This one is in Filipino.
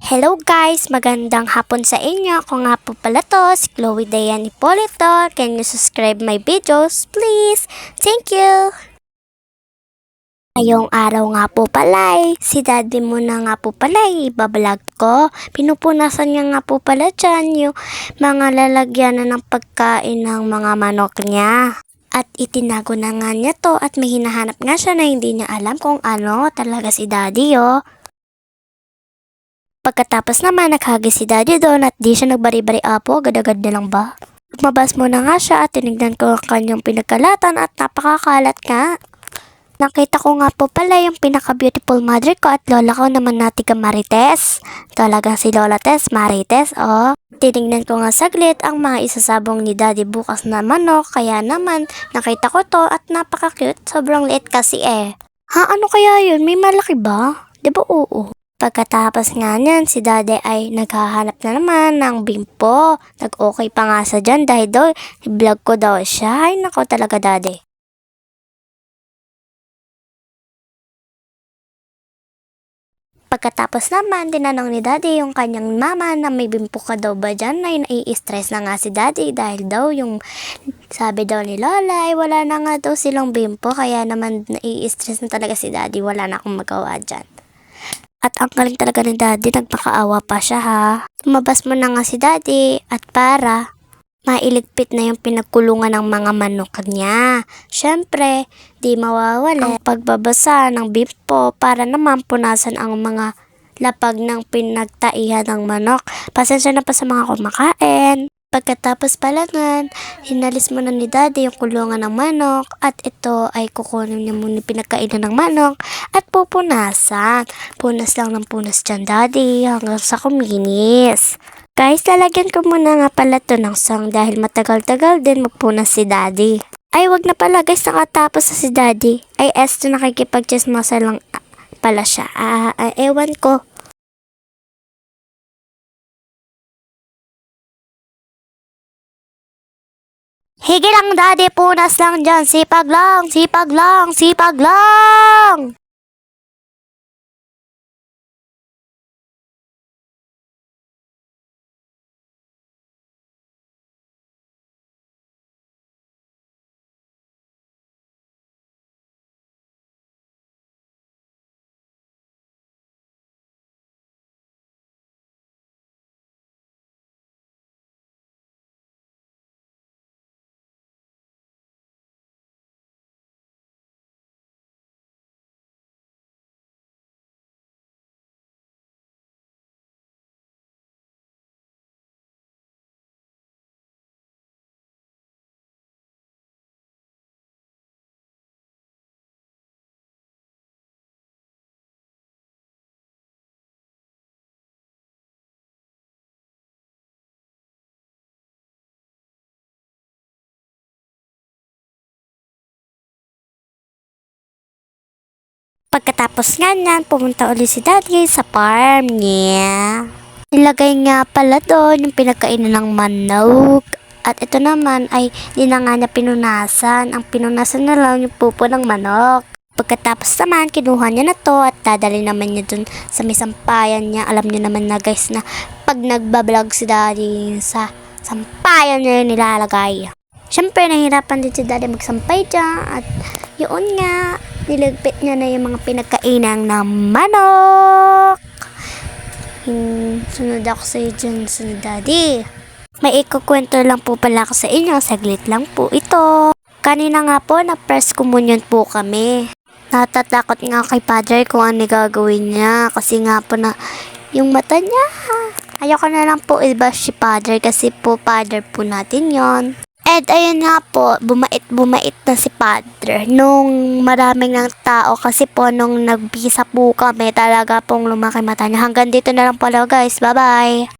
Hello guys! Magandang hapon sa inyo. Ako nga po pala to, si Chloe Dayan Hipolito. Can you subscribe my videos, please? Thank you! Ngayong araw nga po pala si daddy mo na nga po pala ibablog ko. Pinupunasan niya nga po pala dyan yung mga lalagyan ng pagkain ng mga manok niya. At itinago na nga niya to at may hinahanap nga siya na hindi niya alam kung ano talaga si daddy Pagkatapos naman naghagi si daddy doon at di siya nagbari-bari apo, agad-agad na lang ba? Lumabas muna nga siya at tinignan ko ang kanyang pinagkalatan at napakakalat nga. Nakita ko nga po pala yung pinaka-beautiful mother ko at lola ko naman na tiga Marites. Talagang si Lola Tess Marites, oh. Tinignan ko nga saglit ang mga isasabong ni daddy bukas na manok, kaya naman nakita ko to at napaka-cute, sobrang liit kasi Ha, ano kaya yun? May malaki ba? Diba oo? Pagkatapos nga niyan, si daddy ay naghahanap na naman ng bimpo. Nag-okay pa nga sa dyan dahil daw, i-vlog ko daw siya. Ay nako talaga daddy. Pagkatapos naman, tinanong ni daddy yung kanyang mama na may bimpo ka daw ba dyan, ay nai-stress na nga si daddy dahil daw yung sabi daw ni lola ay wala na nga daw silang bimpo, kaya naman nai-stress na talaga si daddy, wala na akong magawa dyan. At ang galing talaga ni daddy, nagpakaawa pa siya ha. Lumabas mo na nga si daddy at para mailigpit na yung pinagkulungan ng mga manok niya. Syempre, di mawawala ang pagbabasa ng bimpo para naman punasan ang mga lapag ng pinagtaihan ng manok. Pasensya na pa sa mga kumakain. Pagkatapos palangan, hinalis mo na ni daddy yung kulungan ng manok at ito ay kukunin niya muna pinagkainan ng manok at pupunasan. Punas lang ng punas dyan daddy hanggang sa kuminis. Guys, lalagyan ko muna nga pala to ng song dahil matagal-tagal din magpunas si daddy. Ay, wag na pala guys, nakatapos na si daddy. Ay, esto nakikipag-chismosa lang pala siya. Ewan ko. Hige lang daddy, punas lang dyan. Sipag lang, sipag lang, sipag lang! Pagkatapos nga niyan, pumunta ulit si daddy sa farm niya. Nilagay nga pala doon yung pinagkainan ng manok. At ito naman ay di na nga niya pinunasan. Ang pinunasan na lang yung pupo ng manok. Pagkatapos naman, kinuha niya na to at dadali naman niya dun sa may sampayan niya. Alam niyo naman na guys na pag nagbablog si daddy sa sampayan niya yung nilalagay. Siyempre, nahirapan din si daddy magsampay dyan at yun nga, niligpit niya na yung mga pinagkainang ng manok. Sunod ako sa iyo dyan, sunod daddy. May ikukwento lang po pala ako sa inyo, saglit lang po ito. Kanina nga po, na-press communion po kami. Natatakot nga kay Padre kung ano gagawin niya kasi nga po na yung mata niya. Ayoko na lang po i-bash si Padre kasi po Padre po natin yon. And ayun nga po, bumait na si Padre nung maraming ng tao kasi po nung nagbisa po kami talaga pong lumaki mata niya. Hanggang dito na lang pala guys, bye bye!